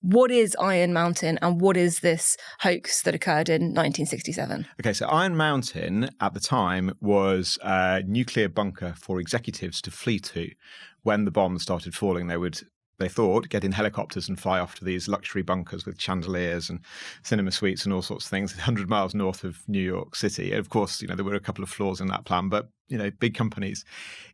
What is Iron Mountain and what is this hoax that occurred in 1967? Okay, so Iron Mountain at the time was a nuclear bunker for executives to flee to. When the bombs started falling, they thought, get in helicopters and fly off to these luxury bunkers with chandeliers and cinema suites and all sorts of things 100 miles north of New York City. And of course, there were a couple of flaws in that plan, but big companies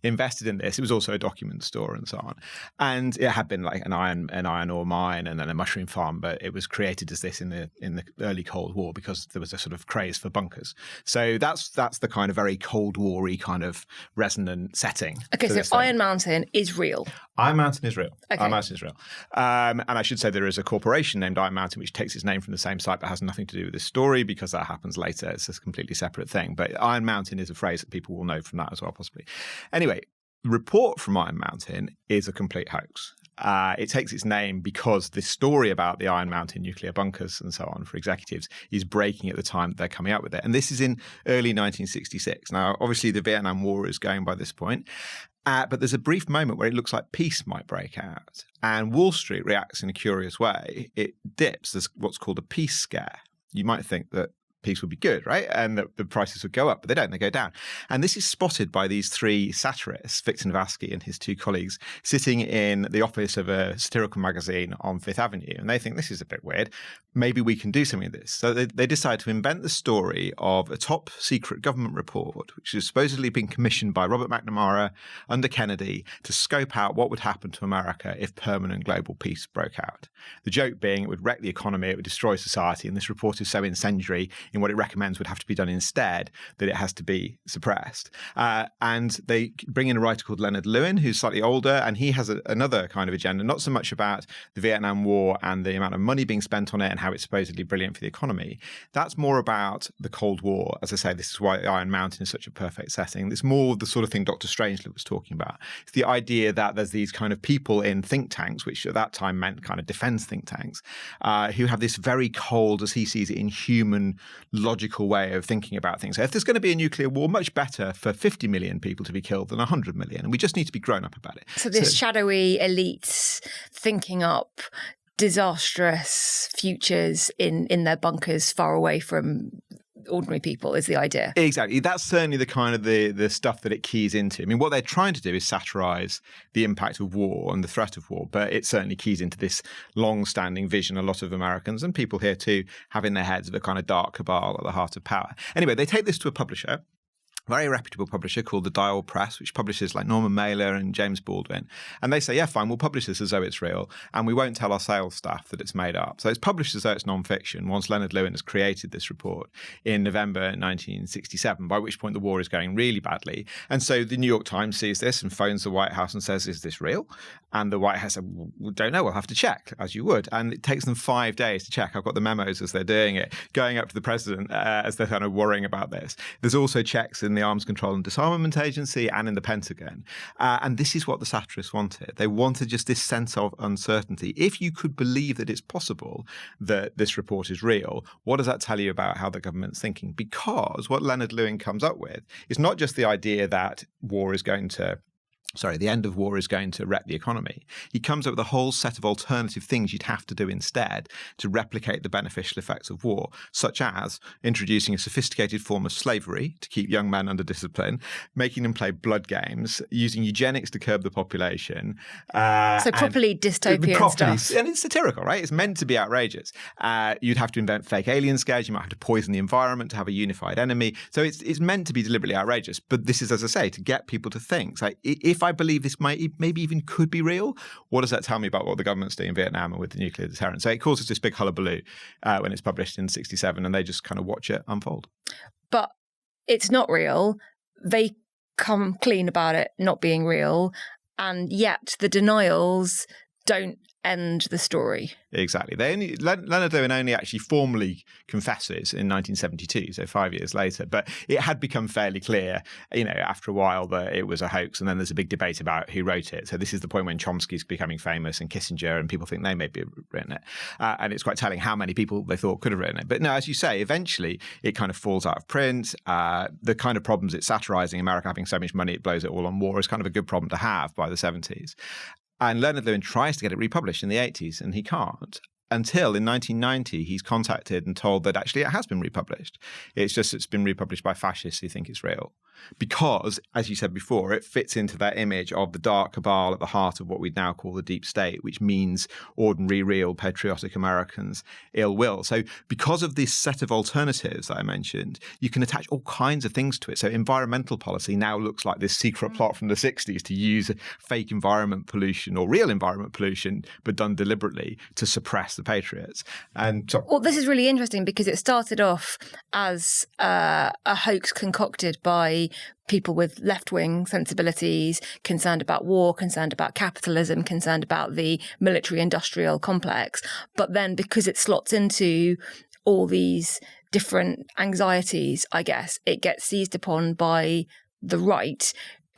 invested in this. It was also a document store and so on. And it had been like an iron ore mine and then a mushroom farm, but it was created as this in the early Cold War because there was a sort of craze for bunkers. So that's the kind of very Cold War-y kind of resonant setting. Okay, so Iron Mountain is real. Iron Mountain is real. Okay. Iron Mountain is real. And I should say there is a corporation named Iron Mountain which takes its name from the same site but has nothing to do with this story because that happens later. It's a completely separate thing. But Iron Mountain is a phrase that people will know from that as well, possibly. Anyway, the report from Iron Mountain is a complete hoax. It takes its name because this story about the Iron Mountain nuclear bunkers and so on for executives is breaking at the time that they're coming out with it. And this is in early 1966. Now, obviously, the Vietnam War is going by this point. But there's a brief moment where it looks like peace might break out. And Wall Street reacts in a curious way. It dips. There's what's called a peace scare. You might think that peace would be good, right? And the prices would go up, but they don't, they go down. And this is spotted by these three satirists, Victor Navasky and his two colleagues, sitting in the office of a satirical magazine on Fifth Avenue. And they think, this is a bit weird. Maybe we can do something with this. So they decide to invent the story of a top secret government report, which has supposedly been commissioned by Robert McNamara under Kennedy to scope out what would happen to America if permanent global peace broke out. The joke being it would wreck the economy, it would destroy society. And this report is so incendiary in what it recommends would have to be done instead, that it has to be suppressed. And they bring in a writer called Leonard Lewin, who's slightly older, and he has another kind of agenda, not so much about the Vietnam War and the amount of money being spent on it and how it's supposedly brilliant for the economy. That's more about the Cold War. As I say, this is why Iron Mountain is such a perfect setting. It's more the sort of thing Dr. Strangelove was talking about. It's the idea that there's these kind of people in think tanks, which at that time meant kind of defense think tanks, who have this very cold, as he sees it, inhuman, logical way of thinking about things. So if there's going to be a nuclear war, much better for 50 million people to be killed than 100 million. And we just need to be grown up about it. So this shadowy elites thinking up disastrous futures in their bunkers far away from ordinary people is the idea. Exactly. That's certainly the kind of the stuff that it keys into. I mean, what they're trying to do is satirize the impact of war and the threat of war, but it certainly keys into this long-standing vision a lot of Americans and people here too have in their heads of a kind of dark cabal at the heart of power. Anyway, they take this to a publisher, very reputable publisher called the Dial Press, which publishes like Norman Mailer and James Baldwin. And they say, yeah, fine, we'll publish this as though it's real, and we won't tell our sales staff that it's made up. So it's published as though it's non-fiction once Leonard Lewin has created this report in November 1967, by which point the war is going really badly. And so the New York Times sees this and phones the White House and says, is this real? And the White House said, we don't know, we'll have to check, as you would. And it takes them 5 days to check. I've got the memos as they're doing it, going up to the president as they're kind of worrying about this. There's also checks in the Arms Control and Disarmament Agency and in the Pentagon. And this is what the satirists wanted. They wanted just this sense of uncertainty. If you could believe that it's possible that this report is real, what does that tell you about how the government's thinking? Because what Leonard Lewin comes up with is not just the idea that the end of war is going to wreck the economy. He comes up with a whole set of alternative things you'd have to do instead to replicate the beneficial effects of war, such as introducing a sophisticated form of slavery to keep young men under discipline, making them play blood games, using eugenics to curb the population. So properly dystopian stuff. And it's satirical, right? It's meant to be outrageous. You'd have to invent fake alien scares. You might have to poison the environment to have a unified enemy. So it's meant to be deliberately outrageous. But this is, as I say, to get people to think. So if I believe this maybe even could be real, what does that tell me about what the government's doing in Vietnam and with the nuclear deterrent? So it causes this big hullabaloo when it's published in 67, and they just kind of watch it unfold. But it's not real. They come clean about it not being real, and yet the denials don't end the story. Exactly. Leonard Lewin only actually formally confesses in 1972, so 5 years later. But it had become fairly clear, after a while that it was a hoax. And then there's a big debate about who wrote it. So this is the point when Chomsky's becoming famous and Kissinger, and people think they may have written it. And it's quite telling how many people they thought could have written it. But no, as you say, eventually it kind of falls out of print. The kind of problems it's satirizing, America having so much money it blows it all on war, is kind of a good problem to have by the 70s. And Leonard Lewin tries to get it republished in the 80s, and he can't. until in 1990, he's contacted and told that actually it has been republished. It's been republished by fascists who think it's real. Because, as you said before, it fits into that image of the dark cabal at the heart of what we'd now call the deep state, which means ordinary, real, patriotic Americans' ill will. So because of this set of alternatives that I mentioned, you can attach all kinds of things to it. So environmental policy now looks like this secret plot from the 60s to use fake environment pollution or real environment pollution, but done deliberately to suppress the patriots. And so, well, this is really interesting because it started off as a hoax concocted by people with left-wing sensibilities, concerned about war, concerned about capitalism, concerned about the military-industrial complex. But then because it slots into all these different anxieties, I guess, it gets seized upon by the right,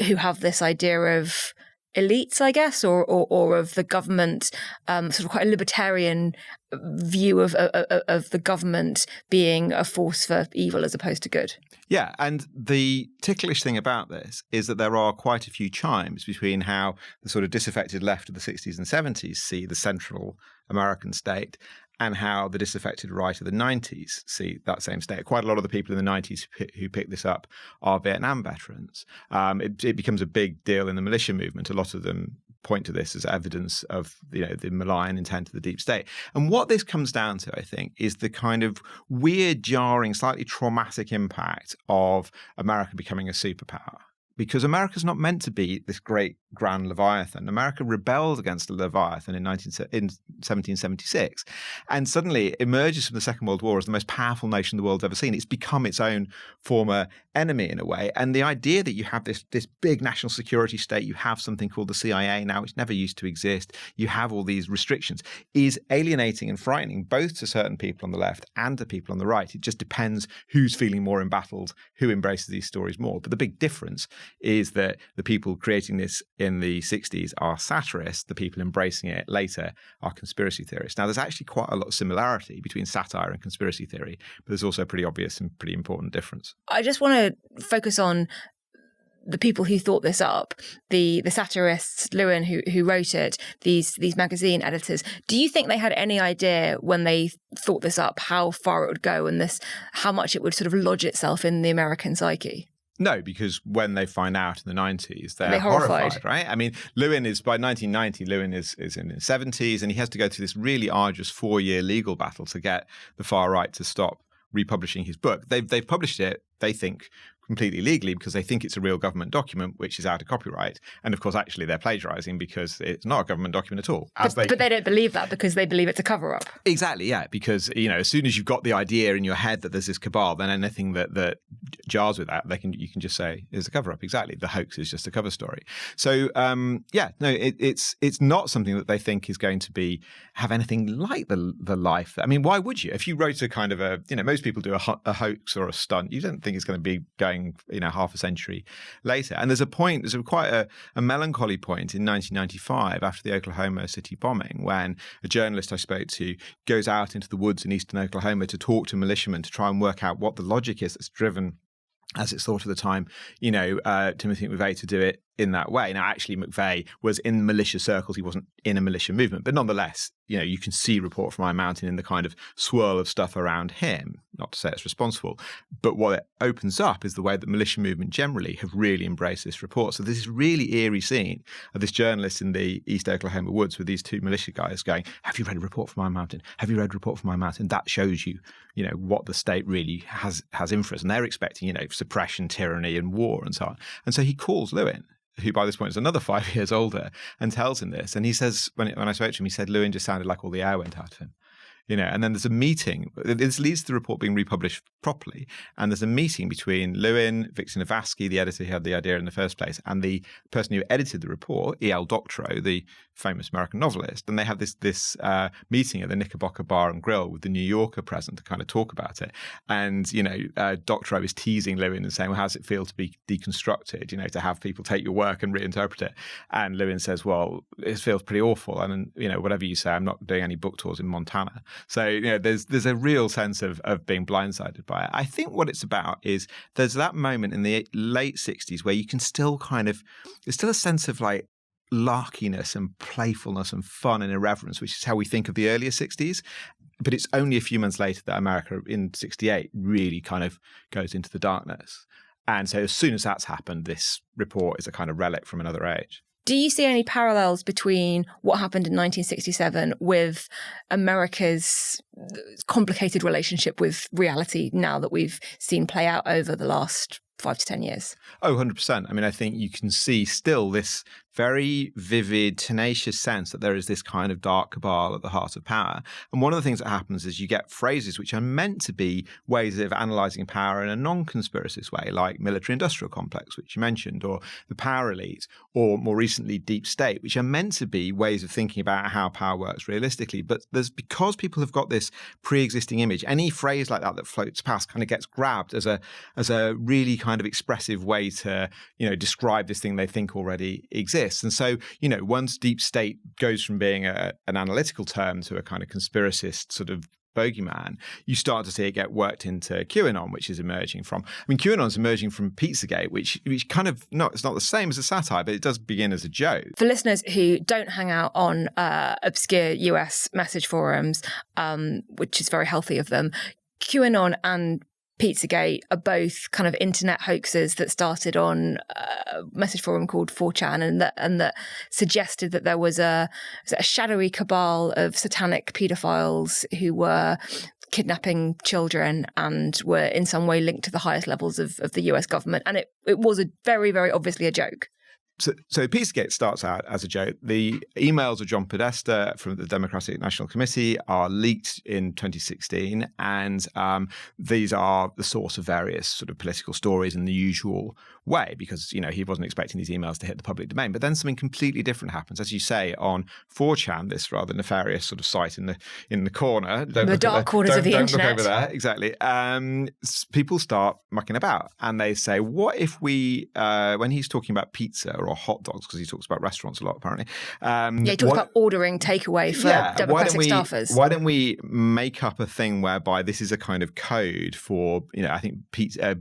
who have this idea of elites, I guess, or of the government, sort of quite a libertarian view of the government being a force for evil as opposed to good. Yeah, and the ticklish thing about this is that there are quite a few chimes between how the sort of disaffected left of the 60s and 70s see the Central American state and how the disaffected right of the 90s see that same state. Quite a lot of the people in the 90s who picked this up are Vietnam veterans. It becomes a big deal in the militia movement. A lot of them point to this as evidence of the malign intent of the deep state. And what this comes down to, I think, is the kind of weird, jarring, slightly traumatic impact of America becoming a superpower. Because America's not meant to be this great grand Leviathan. America rebelled against the Leviathan in 1776 and suddenly emerges from the Second World War as the most powerful nation the world's ever seen. It's become its own former enemy in a way. And the idea that you have this big national security state, you have something called the CIA now, which never used to exist, you have all these restrictions, is alienating and frightening both to certain people on the left and to people on the right. It just depends who's feeling more embattled, who embraces these stories more. But the big difference is that the people creating this in the 60s are satirists. The people embracing it later are conspiracy theorists. Now, there's actually quite a lot of similarity between satire and conspiracy theory, but there's also a pretty obvious and pretty important difference. I just want to focus on the people who thought this up, the satirists, Lewin, who wrote it, these magazine editors. Do you think they had any idea when they thought this up how far it would go and how much it would sort of lodge itself in the American psyche? No, because when they find out in the 90s, they're horrified, right? I mean, by 1990, Lewin is in his 70s, and he has to go through this really arduous 4-year legal battle to get the far right to stop republishing his book. They've published it, they think, completely legally because they think it's a real government document, which is out of copyright. And of course, actually, they're plagiarizing because it's not a government document at all. But they don't believe that because they believe it's a cover-up. Exactly, yeah. Because, as soon as you've got the idea in your head that there's this cabal, then anything that jars with that, you can just say is a cover-up. Exactly. The hoax is just a cover story. So, it's not something that they think is going to have anything like the life. I mean, why would you? If you wrote a kind of most people do a hoax or a stunt, you don't think it's going to be going half a century later. And there's quite a melancholy point in 1995 after the Oklahoma City bombing when a journalist I spoke to goes out into the woods in eastern Oklahoma to talk to militiamen to try and work out what the logic is that's driven, as it's thought at the time, Timothy McVeigh to do it in that way. Now, actually, McVeigh was in militia circles. He wasn't in a militia movement. But nonetheless, you can see Report from Iron Mountain in the kind of swirl of stuff around him. Not to say it's responsible. But what it opens up is the way that militia movement generally have really embraced this report. So there's this really eerie scene of this journalist in the East Oklahoma woods with these two militia guys going, have you read Report from Iron Mountain? Have you read Report from Iron Mountain? That shows you, what the state really has in for us. And they're expecting, suppression, tyranny and war and so on. And so he calls Lewin, who by this point is another 5 years older, and tells him this. And he says, when I spoke to him, he said Lewin just sounded like all the air went out of him. And then there's a meeting. This leads to the report being republished properly. And there's a meeting between Lewin, Victor Navasky, the editor who had the idea in the first place, and the person who edited the report, E.L. Doctorow, the famous American novelist. And they have this meeting at the Knickerbocker Bar and Grill with the New Yorker present to kind of talk about it. And, Doctorow is teasing Lewin and saying, well, how does it feel to be deconstructed, to have people take your work and reinterpret it? And Lewin says, well, it feels pretty awful. And, whatever you say, I'm not doing any book tours in Montana. So, there's a real sense of being blindsided by it. I think what it's about is there's that moment in the late 60s where you can still there's still a sense of like larkiness and playfulness and fun and irreverence, which is how we think of the earlier 60s. But it's only a few months later that America in 68 really kind of goes into the darkness. And so as soon as that's happened, this report is a kind of relic from another age. Do you see any parallels between what happened in 1967 with America's complicated relationship with reality now that we've seen play out over the last 5 to 10 years? Oh, 100%. I mean, I think you can see still this very vivid, tenacious sense that there is this kind of dark cabal at the heart of power. And one of the things that happens is you get phrases which are meant to be ways of analysing power in a non-conspiracist way, like military-industrial complex, which you mentioned, or the power elite, or more recently, deep state, which are meant to be ways of thinking about how power works realistically. But because people have got this pre-existing image, any phrase like that floats past kind of gets grabbed as a really kind of expressive way to, describe this thing they think already exists. And so, once deep state goes from being an analytical term to a kind of conspiracist sort of bogeyman, you start to see it get worked into QAnon, which is emerging from. I mean, QAnon's emerging from Pizzagate, which kind of it's not the same as a satire, but it does begin as a joke. For listeners who don't hang out on obscure US message forums, which is very healthy of them, QAnon and Pizzagate are both kind of internet hoaxes that started on a message forum called 4chan and that suggested that there was a shadowy cabal of satanic paedophiles who were kidnapping children and were in some way linked to the highest levels of the US government. And it was very, very obviously a joke. So Pizzagate starts out as a joke. The emails of John Podesta from the Democratic National Committee are leaked in 2016, and these are the source of various sort of political stories in the usual way, because he wasn't expecting these emails to hit the public domain. But then something completely different happens, as you say, on 4chan, this rather nefarious sort of site in the corner, the dark corners of the internet. Don't look over there, exactly. People start mucking about, and they say, "What if we?" When he's talking about pizza or hot dogs, because he talks about restaurants a lot, apparently. He talks about ordering takeaway for Democratic staffers. Why don't we make up a thing whereby this is a kind of code for, I think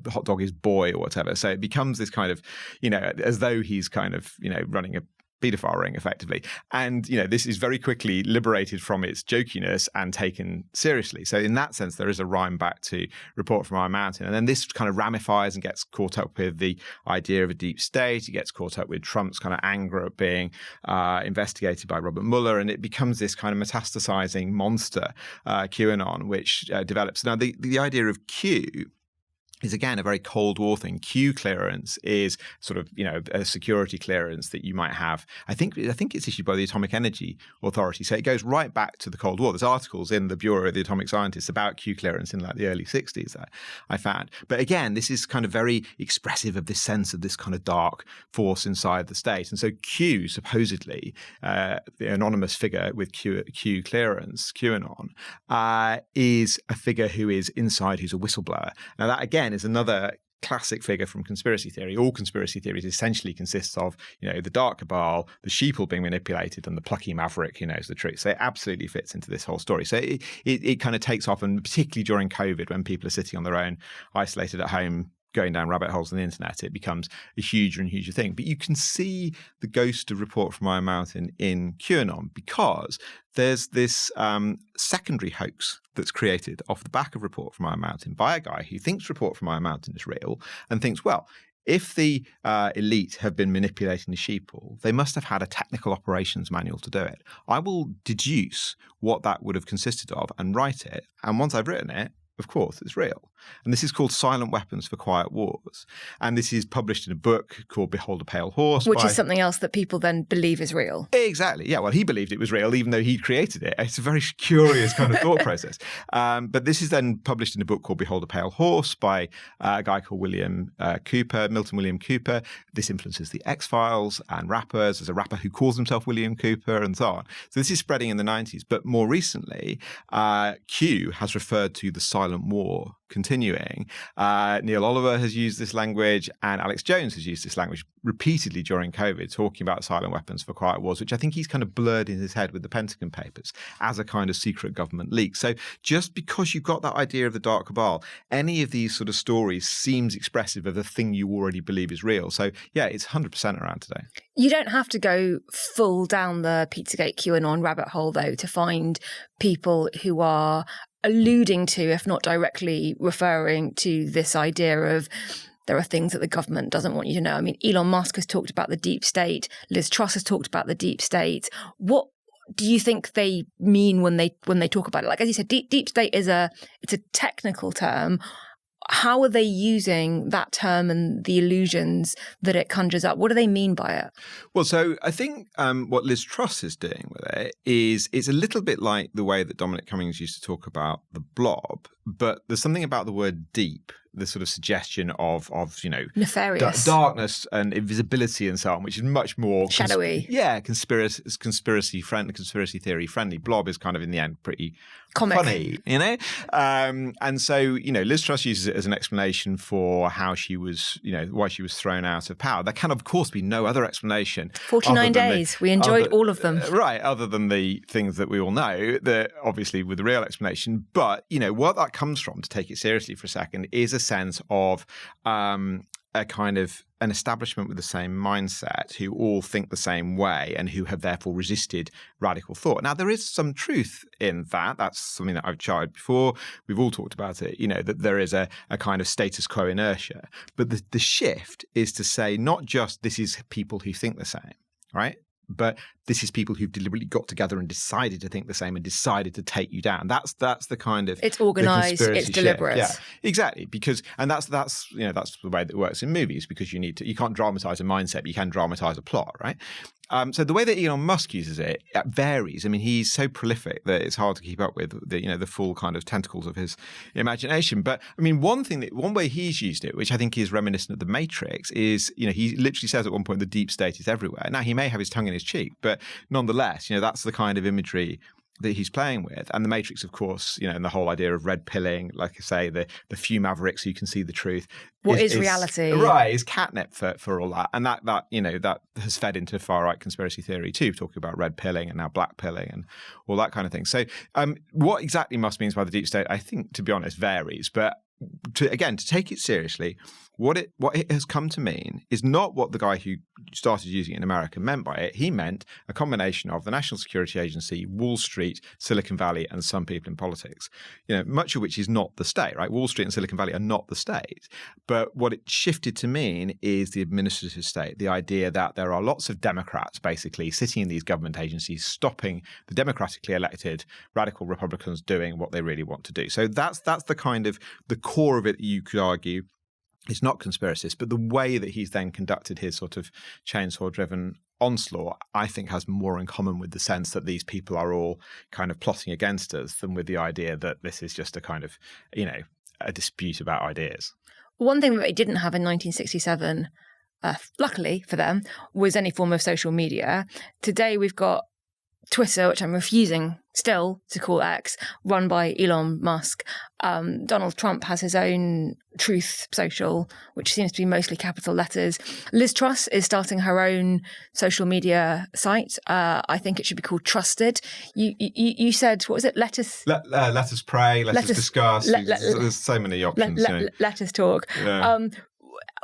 hot dog is boy or whatever. So it becomes this kind of, as though he's kind of, running a paedophile ring effectively. And, this is very quickly liberated from its jokiness and taken seriously. So in that sense, there is a rhyme back to Report from Iron Mountain. And then this kind of ramifies and gets caught up with the idea of a deep state. It gets caught up with Trump's kind of anger at being investigated by Robert Mueller. And it becomes this kind of metastasizing monster, QAnon, which develops. Now, the idea of Q is again a very Cold War thing. Q clearance is sort of, a security clearance that you might have. I think it's issued by the Atomic Energy Authority. So it goes right back to the Cold War. There's articles in the Bureau of the Atomic Scientists about Q clearance in like the early 60s that I found. But again, this is kind of very expressive of this sense of this kind of dark force inside the state. And so Q, supposedly, the anonymous figure with Q clearance, QAnon, is a figure who is inside, who's a whistleblower. Now that again is another classic figure from conspiracy theory. All conspiracy theories essentially consists of, the dark cabal, the sheeple being manipulated, and the plucky maverick who knows the truth. So it absolutely fits into this whole story. So it kind of takes off, and particularly during COVID, when people are sitting on their own, isolated at home, going down rabbit holes on the internet, it becomes a huger and huger thing. But you can see the ghost of Report from Iron Mountain in QAnon, because there's this secondary hoax that's created off the back of Report from Iron Mountain by a guy who thinks Report from Iron Mountain is real and thinks, well, if the elite have been manipulating the sheeple, they must have had a technical operations manual to do it. I will deduce what that would have consisted of and write it. And once I've written it, of course, it's real. And this is called Silent Weapons for Quiet Wars. And this is published in a book called Behold a Pale Horse. Which is something else that people then believe is real. Exactly. Yeah, well, he believed it was real, even though he'd created it. It's a very curious kind of thought process. But this is then published in a book called Behold a Pale Horse by a guy called Milton William Cooper. This influences the X-Files and rappers. There's a rapper who calls himself William Cooper and so on. So this is spreading in the 90s. But more recently, Q has referred to the Silent silent war continuing. Neil Oliver has used this language, and Alex Jones has used this language repeatedly during COVID, talking about silent weapons for quiet wars, which I think he's kind of blurred in his head with the Pentagon Papers as a kind of secret government leak. So just because you've got that idea of the dark cabal, any of these sort of stories seems expressive of the thing you already believe is real. So yeah, it's 100% around today. You don't have to go full down the Pizzagate QAnon rabbit hole, though, to find people who are alluding to, if not directly referring to, this idea of there are things that the government doesn't want you to know. I mean, Elon Musk has talked about the deep state. Liz Truss has talked about the deep state. What do you think they mean when they talk about it? Like, as you said, deep state it's a technical term. How are they using that term and the illusions that it conjures up? What do they mean by it? Well, so I think what Liz Truss is doing with it is it's a little bit like the way that Dominic Cummings used to talk about the blob, but there's something about the word deep, the sort of suggestion of nefarious darkness and invisibility and so on, which is much more shadowy. Conspiracy friendly, conspiracy theory friendly. Blob is kind of in the end pretty comic, funny, and so Liz Truss uses it as an explanation for how she was, why she was thrown out of power. There can of course be no other explanation. 49 days. We enjoyed all of them. Right, other than the things that we all know, that obviously with the real explanation. But what that comes from, to take it seriously for a second, is a sense of a kind of an establishment with the same mindset who all think the same way and who have therefore resisted radical thought. Now, there is some truth in that. That's something that I've charted before. We've all talked about it, that there is a kind of status quo inertia. But the shift is to say not just this is people who think the same, right? But this is people who've deliberately got together and decided to think the same and decided to take you down. That's the kind of it's organised, it's deliberate. Yeah, exactly. Because that's the way that it works in movies. Because you can't dramatize a mindset, but you can dramatize a plot, right? So the way that Elon Musk uses it varies. I mean, he's so prolific that it's hard to keep up with the full kind of tentacles of his imagination. But I mean, one way he's used it, which I think is reminiscent of the Matrix, is he literally says at one point the deep state is everywhere. Now he may have his tongue in his cheek, but nonetheless, that's the kind of imagery that he's playing with. And the Matrix, of course, and the whole idea of red pilling, like I say, the few mavericks who can see the truth. What is reality? Right, is catnip for all that. And that has fed into far-right conspiracy theory too, talking about red pilling and now black pilling and all that kind of thing. So what exactly Musk means by the deep state, I think, to be honest, varies. But to take it seriously, what it has come to mean is not what the guy who started using it in America meant by it. He meant a combination of the National Security Agency, Wall Street, Silicon Valley, and some people in politics, much of which is not the state, right? Wall Street and Silicon Valley are not the state. But what it shifted to mean is the administrative state, the idea that there are lots of Democrats basically sitting in these government agencies, stopping the democratically elected radical Republicans doing what they really want to do. So that's the kind of the core of it that you could argue. It's not conspiracist, but the way that he's then conducted his sort of chainsaw-driven onslaught, I think, has more in common with the sense that these people are all kind of plotting against us than with the idea that this is just a kind of, a dispute about ideas. One thing that they didn't have in 1967, luckily for them, was any form of social media. Today we've got Twitter, which I'm refusing still to call X, run by Elon Musk. Donald Trump has his own Truth Social, which seems to be mostly capital letters. Liz Truss is starting her own social media site. I think it should be called Trusted. You said, what was it? Let us pray, let us discuss. There's so many options. Let us talk. Yeah.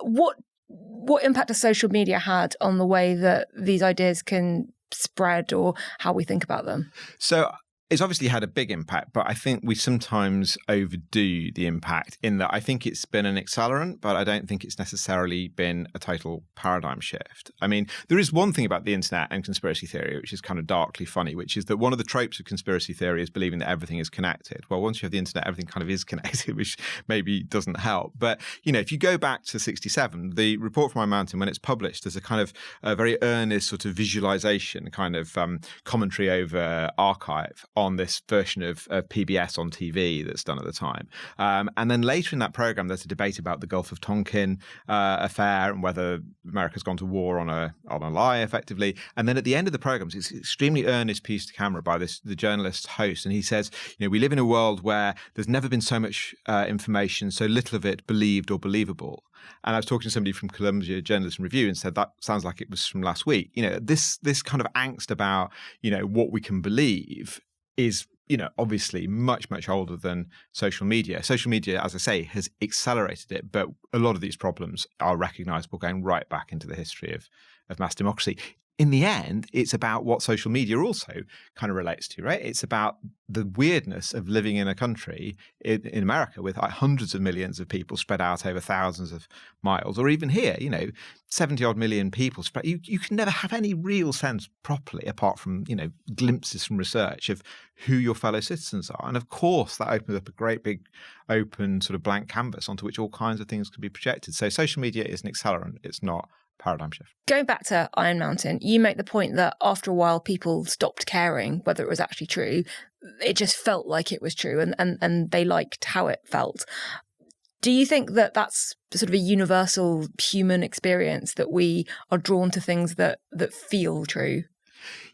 What impact has social media had on the way that these ideas can spread or how we think about them? So it's obviously had a big impact, but I think we sometimes overdo the impact in that I think it's been an accelerant, but I don't think it's necessarily been a total paradigm shift. I mean, there is one thing about the internet and conspiracy theory, which is kind of darkly funny, which is that one of the tropes of conspiracy theory is believing that everything is connected. Well, once you have the internet, everything kind of is connected, which maybe doesn't help. But, if you go back to 1967, the report from My Mountain, when it's published, there's a kind of a very earnest sort of visualization, kind of commentary over archive on this version of PBS on TV that's done at the time. And then later in that program, there's a debate about the Gulf of Tonkin affair and whether America's gone to war on a lie, effectively. And then at the end of the program, it's an extremely earnest piece to camera by the journalist host. And he says, we live in a world where there's never been so much information, so little of it believed or believable. And I was talking to somebody from Columbia Journalism Review and said, that sounds like it was from last week. This kind of angst about, what we can believe is, obviously much, much older than social media. Social media, as I say, has accelerated it. But a lot of these problems are recognizable going right back into the history of mass democracy. In the end, it's about what social media also kind of relates to, right? It's about the weirdness of living in a country in America with hundreds of millions of people spread out over thousands of miles, or even here, 70 odd million people spread. You can never have any real sense properly, apart from, glimpses from research of who your fellow citizens are. And of course, that opens up a great big open sort of blank canvas onto which all kinds of things can be projected. So social media is an accelerant. It's not paradigm shift. Going back to Iron Mountain, you make the point that after a while people stopped caring whether it was actually true. It just felt like it was true and they liked how it felt. Do you think that that's sort of a universal human experience, that we are drawn to things that feel true?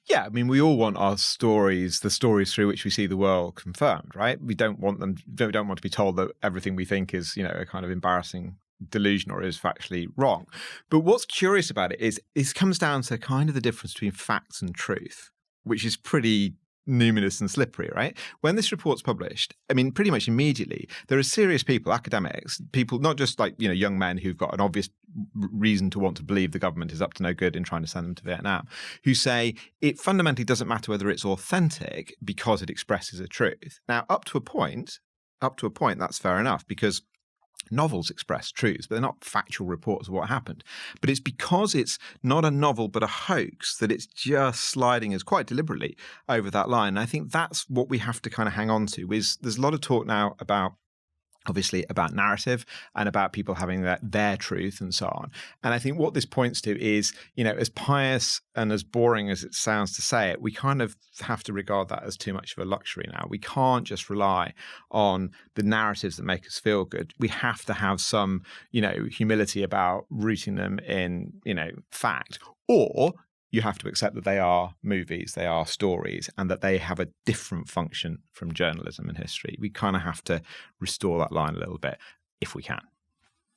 Yeah, I mean, we all want our stories, the stories through which we see the world, confirmed, right? We don't want to be told that everything we think is, a kind of embarrassing delusion or is factually wrong. But what's curious about it is it comes down to kind of the difference between facts and truth, which is pretty numinous and slippery, right? When this report's published, I mean, pretty much immediately, there are serious people, academics, people, not just like, young men who've got an obvious reason to want to believe the government is up to no good in trying to send them to Vietnam, who say it fundamentally doesn't matter whether it's authentic because it expresses a truth. Now, up to a point, that's fair enough, because novels express truths, but they're not factual reports of what happened. But it's because it's not a novel but a hoax that it's just sliding us quite deliberately over that line. And I think that's what we have to kind of hang on to. There's a lot of talk now about, obviously, about narrative and about people having their truth and so on. And I think what this points to is, as pious and as boring as it sounds to say it, we kind of have to regard that as too much of a luxury now. We can't just rely on the narratives that make us feel good. We have to have some, humility about rooting them in, fact, or you have to accept that they are movies, they are stories, and that they have a different function from journalism and history. We kind of have to restore that line a little bit if we can.